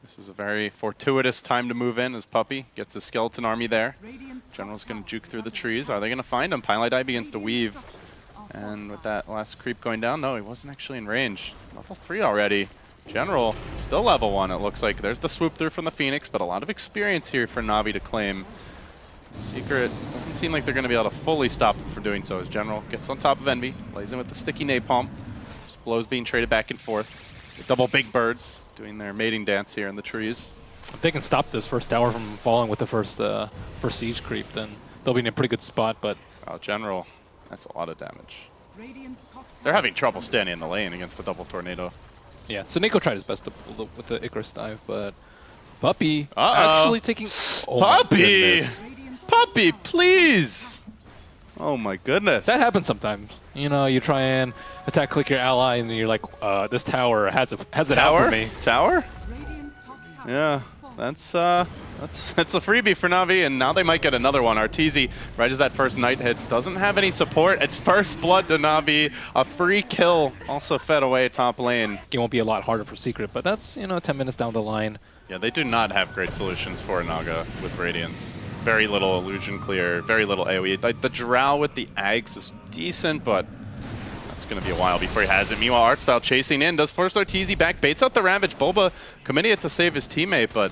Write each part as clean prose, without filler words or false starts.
This is a very fortuitous time to move in as Puppey gets his skeleton army there. General's going to juke through the trees. Are they going to find him? Pylai begins to weave. And with that last creep going down, no, he wasn't actually in range. Level 3 already. General, still level 1, it looks like. There's the swoop through from the Phoenix, but a lot of experience here for NAVI to claim. Secret doesn't seem like they're going to be able to fully stop him from doing so as General gets on top of Envy, lays in with the sticky napalm. Just blows being traded back and forth. The double big birds doing their mating dance here in the trees. If they can stop this first tower from falling with the first siege creep, then they'll be in a pretty good spot, but... Oh, General, that's a lot of damage. They're having trouble standing in the lane against the double tornado. Yeah, so Nico tried his best with the Icarus dive, but Puppey actually taking... Oh Puppey! Puppey, please! Oh my goodness. That happens sometimes. You know, you try and attack click your ally and you're like, this tower has it out for me. Tower? Yeah, that's a freebie for NAVI, and now they might get another one. Arteezy, right as that first knight hits, doesn't have any support. It's first blood to NAVI. A free kill also fed away top lane. It won't be a lot harder for Secret, but that's, 10 minutes down the line. Yeah, they do not have great solutions for Naga with Radiance. Very little illusion clear, very little AoE. Like the Drow with the Ags is decent, but it's going to be a while before he has it. Meanwhile, Artstyle chasing in, does force Arteezy back, baits out the Ravage. Bulba committing it to save his teammate, but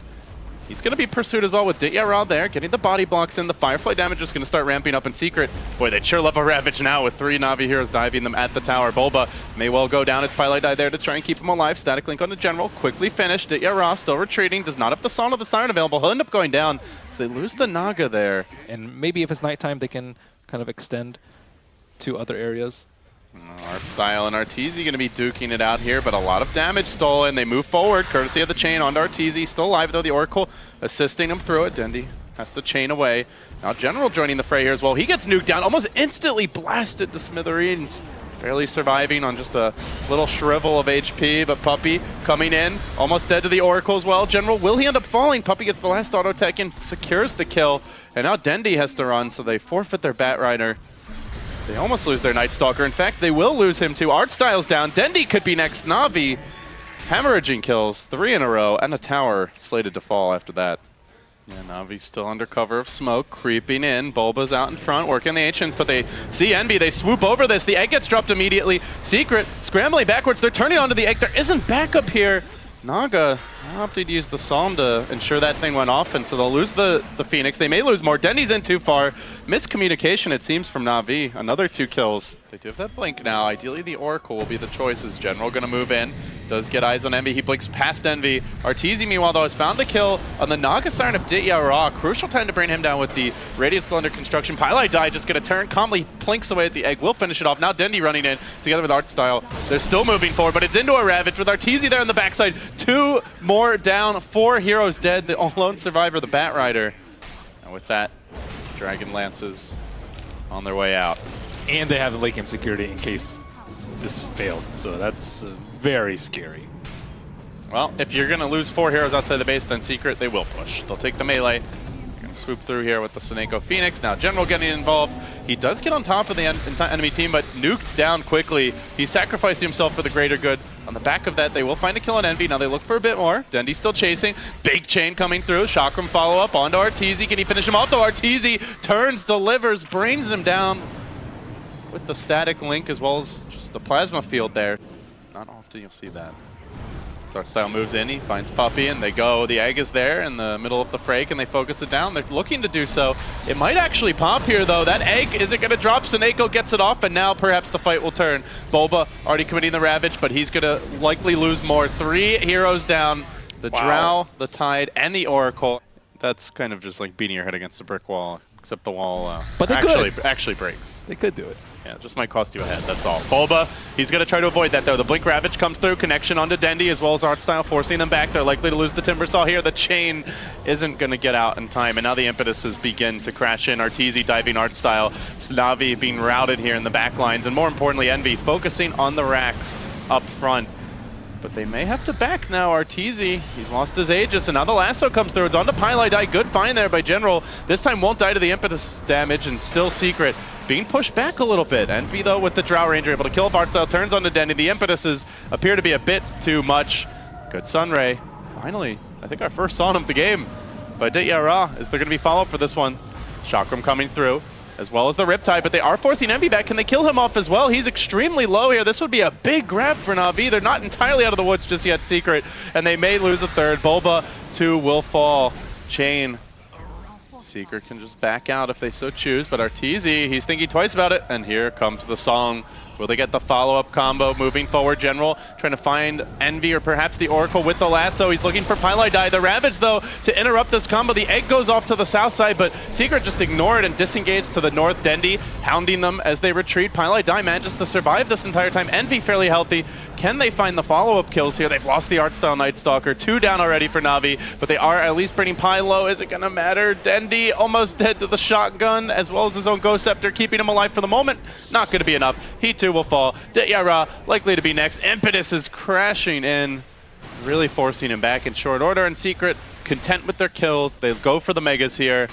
he's going to be pursued as well with Ditya Ra there, getting the body blocks in. The Firefly damage is going to start ramping up in Secret. Boy, they sure love a Ravage now with 3 Navi heroes diving them at the tower. Bulba may well go down. It's Pylai die there to try and keep him alive. Static link on the General, quickly finished. Ditya Ra still retreating, does not have the Song of the Siren available. He'll end up going down, so they lose the Naga there. And maybe if it's nighttime, they can kind of extend to other areas. Artstyle and Arteezy going to be duking it out here, but a lot of damage stolen. They move forward, courtesy of the chain onto Arteezy. Still alive, though. The Oracle assisting him through it. Dendi has to chain away. Now General joining the fray here as well. He gets nuked down, almost instantly blasted to smithereens. Barely surviving on just a little shrivel of HP, but Puppey coming in, almost dead to the Oracle as well. General, will he end up falling? Puppey gets the last auto tech in, secures the kill, and now Dendi has to run, so they forfeit their Bat Rider. They almost lose their Night Stalker. In fact, they will lose him too. Artstyle's down. Dendi could be next. NAVI hemorrhaging kills 3 in a row, and a tower slated to fall after that. Yeah, Navi's still under cover of smoke, creeping in. Bulba's out in front, working the Ancients, but they see Envy. They swoop over this. The egg gets dropped immediately. Secret scrambling backwards. They're turning onto the egg. There isn't backup here. Naga opted to use the Psalm to ensure that thing went off, and so they'll lose the Phoenix. They may lose more. Dendi's in too far. Miscommunication, it seems, from Navi. Another 2 kills. They do have that blink now. Ideally, the Oracle will be the choice. As General going to move in. Does get eyes on Envy. He blinks past Envy. Arteezy, meanwhile, though, has found the kill on the Naga Siren of Ditya Ra. Crucial time to bring him down with the Radiant still under construction. Pylai die, just going to turn. Calmly plinks away at the egg. Will finish it off. Now Dendi running in together with Artstyle. They're still moving forward, but it's into a Ravage with Arteezy there on the backside. 2 more down. 4 heroes dead. The lone survivor, the Bat Rider. And with that, Dragon Lances on their way out. And they have the late game security in case this failed, so that's very scary. Well, if you're going to lose 4 heroes outside the base, then Secret, they will push. They'll take the melee. They're going to swoop through here with the Seneko Phoenix. Now General getting involved. He does get on top of the enemy team, but nuked down quickly. He's sacrificing himself for the greater good. On the back of that, they will find a kill on Envy. Now they look for a bit more. Dendi still chasing. Big chain coming through. Chakram follow-up onto Arteezy. Can he finish him off, though? Arteezy turns, delivers, brings him down with the static link as well as just the plasma field there. Not often you'll see that. So Artstyle moves in, he finds Puppey, and they go. The egg is there in the middle of the fray. Can they focus it down? They're looking to do so. It might actually pop here, though. That egg, is it going to drop? Seneko gets it off, and now perhaps the fight will turn. Bulba already committing the Ravage, but he's going to likely lose more. 3 heroes down. The Drow, the Tide, and the Oracle. That's kind of just like beating your head against a brick wall, except the wall but actually breaks. They could do it. Yeah, it just might cost you a head, that's all. Bulba, he's going to try to avoid that, though. The Blink Ravage comes through, connection onto Dendi, as well as Artstyle, forcing them back. They're likely to lose the Timbersaw here. The chain isn't going to get out in time, and now the impetuses begin to crash in. Arteezy diving Artstyle, NAVI being routed here in the back lines, and more importantly, Envy focusing on the racks up front. But they may have to back now. Arteezy, he's lost his Aegis, and now the lasso comes through. It's on to Pylai die. Good find there by General. This time won't die to the impetus damage, and still Secret being pushed back a little bit. Envy, though, with the Drow Ranger, able to kill Artstyle, turns onto Dendi. The impetuses appear to be a bit too much. Good Sunray finally, I think our first son of the game by Detyara. Is there going to be follow-up for this one? Chakram coming through, as well as the Riptide, but they are forcing NAVI back. Can they kill him off as well? He's extremely low here. This would be a big grab for NAVI. They're not entirely out of the woods just yet, Secret, and they may lose a third. Bulba 2 will fall. Chain. Secret can just back out if they so choose, but Arteezy, he's thinking twice about it, and here comes the song. Will they get the follow-up combo moving forward? General trying to find Envy or perhaps the Oracle with the lasso. He's looking for Pylai Die. The Ravage, though, to interrupt this combo. The egg goes off to the south side, but Secret just ignored and disengaged to the north. Dendi hounding them as they retreat. Pylai Die manages to survive this entire time. Envy fairly healthy. Can they find the follow-up kills here? They've lost the Artstyle Night Stalker. 2 down already for NAVI, but they are at least bringing Py low. Is it going to matter? Dendi almost dead to the shotgun, as well as his own Ghost Scepter, keeping him alive for the moment. Not going to be enough. He too will fall. Detyara likely to be next. Impetus is crashing in, really forcing him back in short order. And Secret, content with their kills. They'll go for the Megas here.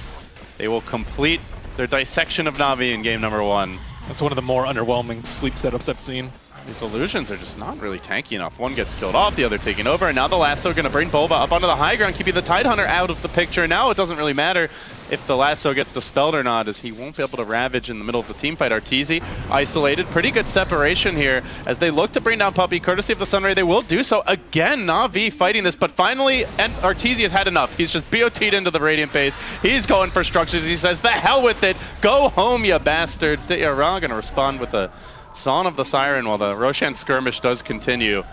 They will complete their dissection of NAVI in game number 1. That's one of the more underwhelming sleep setups I've seen. These illusions are just not really tanky enough. One gets killed off, the other taking over, and now the lasso going to bring Bulba up onto the high ground, keeping the Tidehunter out of the picture. Now it doesn't really matter if the lasso gets dispelled or not, as he won't be able to ravage in the middle of the team fight. Arteezy isolated. Pretty good separation here as they look to bring down Puppey. Courtesy of the Sunray, they will do so. Again, NAVI fighting this, but finally, and Arteezy has had enough. He's just BOT'd into the Radiant base. He's going for structures. He says, the hell with it. Go home, you bastards. Detyara going to respond with a Song of the Siren while the Roshan skirmish does continue.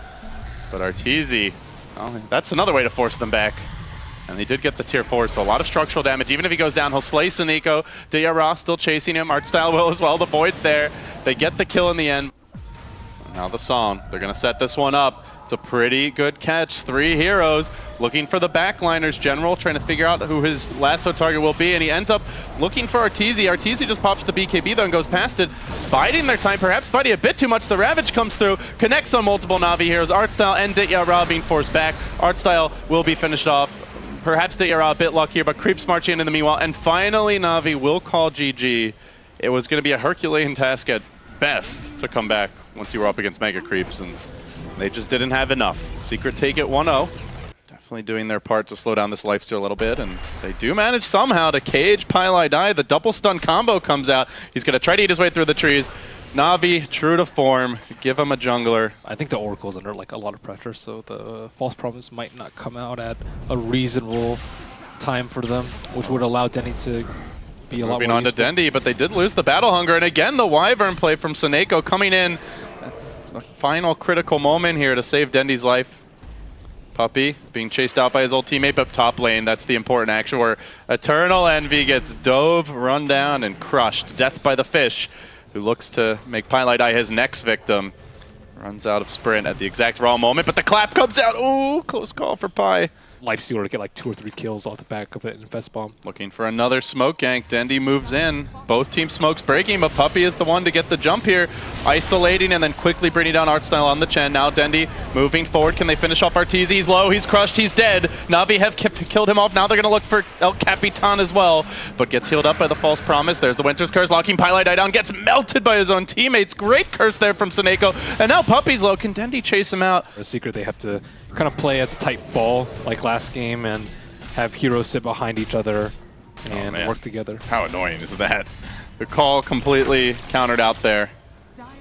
But Arteezy, well, that's another way to force them back. And he did get the tier 4, so a lot of structural damage. Even if he goes down, he'll slay Suniko. Detyara still chasing him. Artstyle will as well. The Void's there. They get the kill in the end. Now the song. They're going to set this one up. It's a pretty good catch. 3 heroes looking for the backliners. General trying to figure out who his lasso target will be, and he ends up looking for Arteezy. Arteezy just pops the BKB though and goes past it, biding their time, perhaps biding a bit too much. The Ravage comes through, connects on multiple NAVI heroes. Artstyle and Detyara being forced back. Artstyle will be finished off. Perhaps Detyara a bit luckier, but creeps marching in the meanwhile. And finally, NAVI will call GG. It was going to be a Herculean task at best to come back once you were up against Mega Creeps, and they just didn't have enough. Secret take it 1-0. Definitely doing their part to slow down this lifesteal a little bit, and they do manage somehow to cage Pylai Die. The double stun combo comes out. He's going to try to eat his way through the trees. NAVI, true to form, give him a jungler. I think the Oracle's under like a lot of pressure, so the False Promise might not come out at a reasonable time for them, which would allow Denny to be a lot more Moving on to Dendi, but they did lose the Battle Hunger, and again the Wyvern play from Suneko coming in. The final critical moment here to save Dendi's life. Puppey being chased out by his old teammate, but top lane, that's the important action where Eternal Envy gets dove, run down, and crushed. Death by the Fish, who looks to make Pylai Die his next victim. Runs out of sprint at the exact wrong moment, but the clap comes out. Ooh, close call for Py. Lifestealer to get like 2 or 3 kills off the back of it in Fest Bomb. Looking for another smoke gank. Dendi moves in. Both team smokes breaking, but Puppey is the one to get the jump here. Isolating and then quickly bringing down Artstyle on the Chen. Now Dendi moving forward. Can they finish off Arteezy? He's low, he's crushed, he's dead. NAVI have killed him off. Now they're going to look for El Capitan as well, but gets healed up by the False Promise. There's the Winter's Curse, locking Pylai Die down. Gets melted by his own teammates. Great curse there from Suneko. And now Puppey's low. Can Dendi chase him out? A Secret, they have to kind of play as a tight ball like last game and have heroes sit behind each other and work together. How annoying is that? The call completely countered out there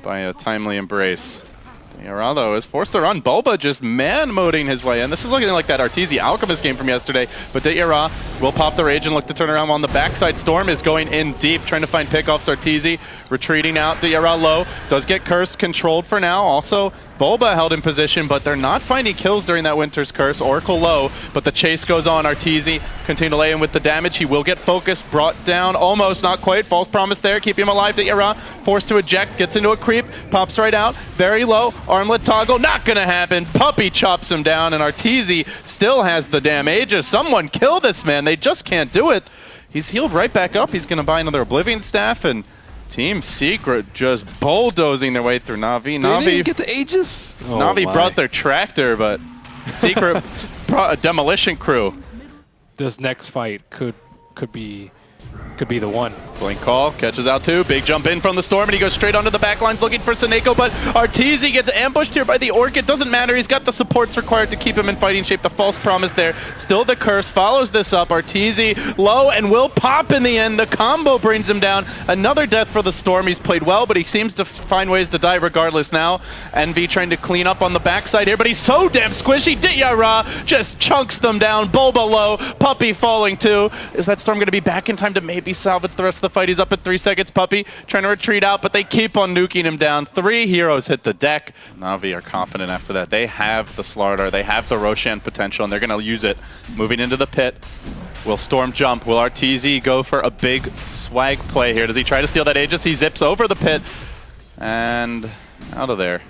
by a timely embrace. Detyara is forced to run. Bulba just man-moding his way in. This is looking like that Arteezy Alchemist game from yesterday, but Detyara will pop the rage and look to turn around on the backside. Storm is going in deep, trying to find pickoffs. Arteezy retreating out. Detyara low, does get cursed, controlled for now. Also, Bulba held in position, but they're not finding kills during that Winter's Curse. Oracle low, but the chase goes on. Arteezy continue to lay in with the damage. He will get focused, brought down, almost, not quite. False Promise there, keep him alive. Detyara forced to eject, gets into a creep, pops right out, very low. Armlet toggle, not gonna happen. Puppey chops him down, and Arteezy still has the damage. Someone kill this man, they just can't do it. He's healed right back up. He's gonna buy another Oblivion Staff, and Team Secret just bulldozing their way through NAVI. They didn't get the Aegis. NAVI brought their tractor, but Secret brought a demolition crew. This next fight could be could be the one. Blink call, catches out two, big jump in from the Storm, and he goes straight onto the back lines looking for Seneko, but Arteezy gets ambushed here by the Orc. It doesn't matter, he's got the supports required to keep him in fighting shape. The false promise there, still the curse, follows this up. Arteezy low and will pop in the end. The combo brings him down. Another death for the Storm. He's played well, but he seems to find ways to die regardless now. NV trying to clean up on the backside here, but he's so damn squishy. Dityara just chunks them down. Bulba low, Puppey falling too. Is that Storm going to be back in time to maybe salvage the rest of the fight? He's up at 3 seconds. Puppey trying to retreat out, but they keep on nuking him down. 3 heroes hit the deck. NAVI are confident after that. They have the Slardar, they have the Roshan potential, and they're going to use it. Moving into the pit. Will Storm jump? Will Arteezy go for a big swag play here? Does he try to steal that Aegis? He zips over the pit and out of there.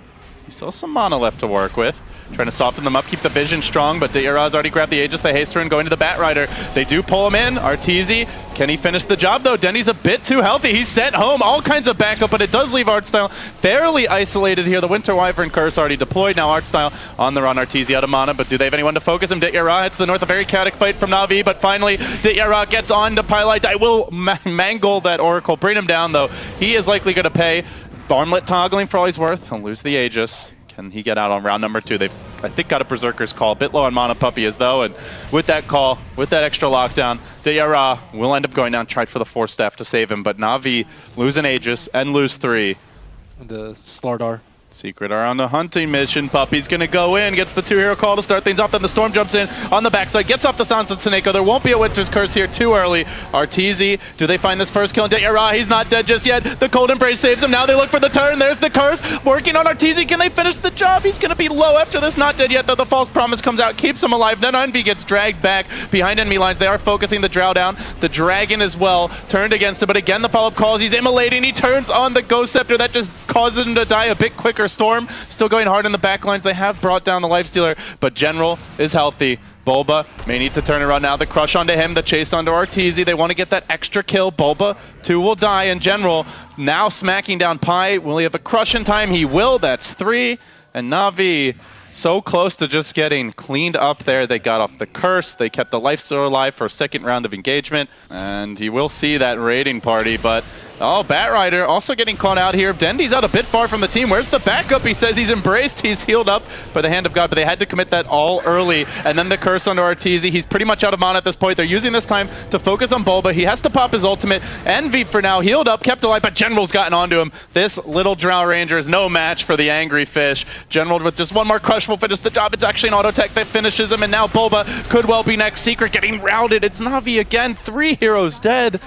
He still has some mana left to work with. Trying to soften them up, keep the vision strong, but Dityara's already grabbed the Aegis. They haste through and go into the Batrider. They do pull him in. Arteezy, can he finish the job though? Dendi's a bit too healthy. He's sent home, all kinds of backup, but it does leave Artstyle fairly isolated here. The Winter Wyvern curse already deployed. Now Artstyle on the run. Arteezy out of mana, but do they have anyone to focus him? Dityara hits the north, a very chaotic fight from NAVI, but finally Dityara gets on to Pylite. I will mangle that Oracle, bring him down though. He is likely going to pay. Armlet toggling for all he's worth. He'll lose the Aegis. Can he get out on round number 2? They've, I think, got a Berserker's call. A bit low on mana Puppey is though, and with that call, with that extra lockdown, Dityara will end up going down, tried for the Force Staff to save him, but NAVI lose an Aegis and lose 3. The Slardar. Secret are on a hunting mission. Puppey's gonna go in, gets the 2-hero call to start things off, then the Storm jumps in on the backside, gets off the Silence of Seneko. There won't be a Winter's Curse here too early. Arteezy, do they find this first kill? Dityara, he's not dead just yet. The Cold Embrace saves him. Now they look for the turn. There's the curse. Working on Arteezy. Can they finish the job? He's gonna be low after this. Not dead yet though. The false promise comes out, keeps him alive. Then Envy gets dragged back behind enemy lines. They are focusing the Drow down. The Dragon as well turned against him, but again the follow-up calls. He's immolating. He turns on the Ghost Scepter. That just causes him to die a bit quicker. Storm still going hard in the back lines. They have brought down the Lifestealer, but General is healthy. Bulba may need to turn around now. The crush onto him, the chase onto Arteezy. They want to get that extra kill. Bulba, 2 will die, and General now smacking down Pi. Will he have a crush in time? He will. That's 3. And NAVI so close to just getting cleaned up there. They got off the curse. They kept the Lifestealer alive for a second round of engagement. And he will see that raiding party, but oh, Batrider also getting caught out here. Dendi's out a bit far from the team. Where's the backup? He says he's embraced. He's healed up by the hand of God, but they had to commit that all early. And then the curse onto Arteezy. He's pretty much out of mana at this point. They're using this time to focus on Bulba. He has to pop his ultimate. Envy for now, healed up, kept alive, but General's gotten onto him. This little Drow Ranger is no match for the Angry Fish. General with just one more crush will finish the job. It's actually an auto tech that finishes him, and now Bulba could well be next. Secret getting routed. It's NAVI again. 3 heroes dead.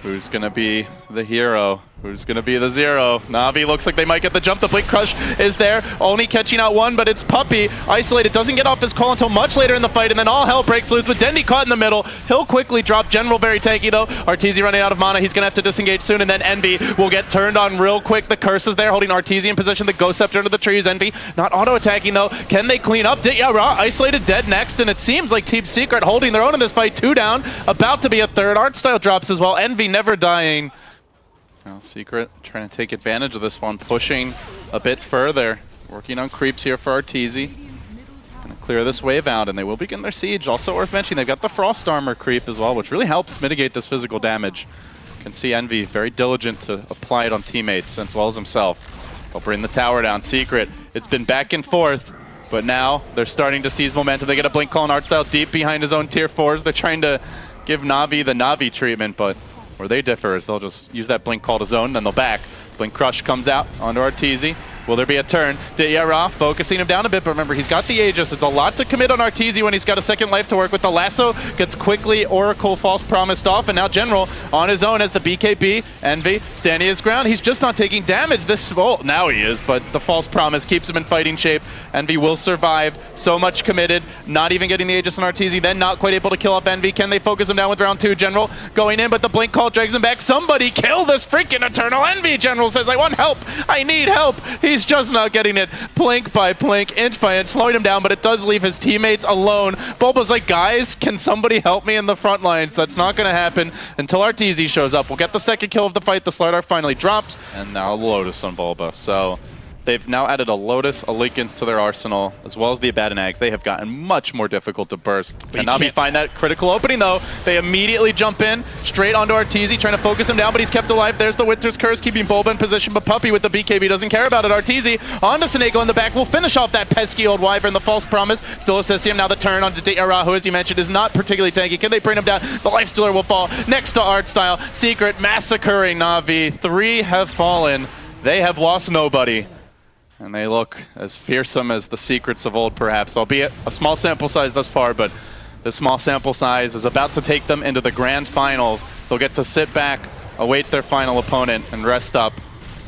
Who's going to be the hero? Who's going to be the 0? NAVI looks like they might get the jump. The Blink Crush is there, only catching out 1, but it's Puppey. Isolated, doesn't get off his call until much later in the fight, and then all hell breaks loose with Dendi caught in the middle. He'll quickly drop. General very tanky though. Arteezy running out of mana. He's going to have to disengage soon, and then Envy will get turned on real quick. The curse is there, holding Arteezy in position. The Ghost Scepter under the trees. Envy not auto-attacking though. Can they clean up? Dityara isolated, dead next, and it seems like Team Secret holding their own in this fight. 2 down, about to be a 3rd. Artstyle drops as well. Envy never dying. Now Secret trying to take advantage of this one, pushing a bit further. Working on creeps here for Arteezy. Gonna clear this wave out, and they will begin their siege. Also worth mentioning, they've got the Frost Armor creep as well, which really helps mitigate this physical damage. You can see Envy very diligent to apply it on teammates as well as himself. They'll bring the tower down. Secret, it's been back and forth, but now they're starting to seize momentum. They get a Blink Call on Artstyle deep behind his own tier 4s. They're trying to give NAVI the NAVI treatment, but where they differ is they'll just use that Blink Call to zone, then they'll back. Blink Crush comes out onto Arteezy. Will there be a turn? Dityara focusing him down a bit, but remember, he's got the Aegis. It's a lot to commit on Arteezy when he's got a second life to work with. The lasso gets quickly Oracle false promised off, and now General on his own as the BKB. Envy standing his ground. He's just not taking damage. Well, now he is, but the false promise keeps him in fighting shape. Envy will survive. So much committed. Not even getting the Aegis on Arteezy, then not quite able to kill off Envy. Can they focus him down with round 2? General going in, but the Blink Call drags him back. Somebody kill this freaking Eternal Envy! General says, I want help! I need help! He's just not getting it. Plink by plink, inch by inch, slowing him down, but it does leave his teammates alone. Bulba's like, guys, can somebody help me in the front lines? That's not going to happen until Arteezy shows up. We'll get the second kill of the fight. The Slardar finally drops, and now Lotus on Bulba. So They've now added a Lotus, a Linken's to their arsenal, as well as the Abaddon They have gotten much more difficult to burst. Can NAVI find that critical opening, though? They immediately jump in, straight onto Arteezy, trying to focus him down, but he's kept alive. There's the Winter's Curse, keeping Bulba in position, but Puppey with the BKB doesn't care about it. Arteezy onto Seneko in the back will finish off that pesky old Wyvern, the False Promise. Still assisting him. Now the turn onto Rahu, as you mentioned, is not particularly tanky. Can they bring him down? The Lifestealer will fall next to Artstyle. Secret massacring Na'Vi. 3 have fallen. They have lost nobody. And they look as fearsome as the secrets of old, perhaps, albeit a small sample size thus far, but this small sample size is about to take them into the grand finals. They'll get to sit back, await their final opponent, and rest up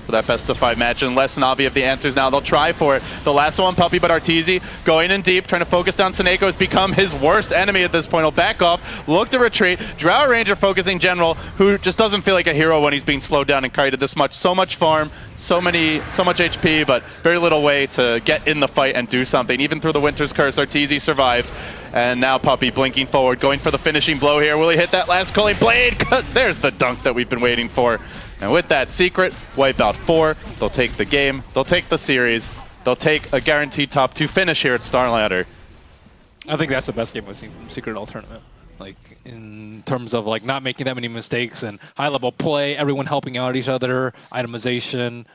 for that best-of-5 match. Unless Na'Vi have the answers now, they'll try for it. The last one, Puppey, but Arteezy going in deep, trying to focus down Seneko, has become his worst enemy at this point. He'll back off, look to retreat. Drow Ranger focusing General, who just doesn't feel like a hero when he's being slowed down and kited this much. So much farm, so much HP, but very little way to get in the fight and do something. Even through the Winter's Curse, Arteezy survives. And now Puppey blinking forward, going for the finishing blow here. Will he hit that last Culling Blade? There's the dunk that we've been waiting for. And with that, Secret wipe out 4. They'll take the game. They'll take the series. They'll take a guaranteed top 2 finish here at Starladder. I think that's the best game I've seen from Secret all tournament. Like, in terms of like not making that many mistakes and high-level play, everyone helping out each other, itemization.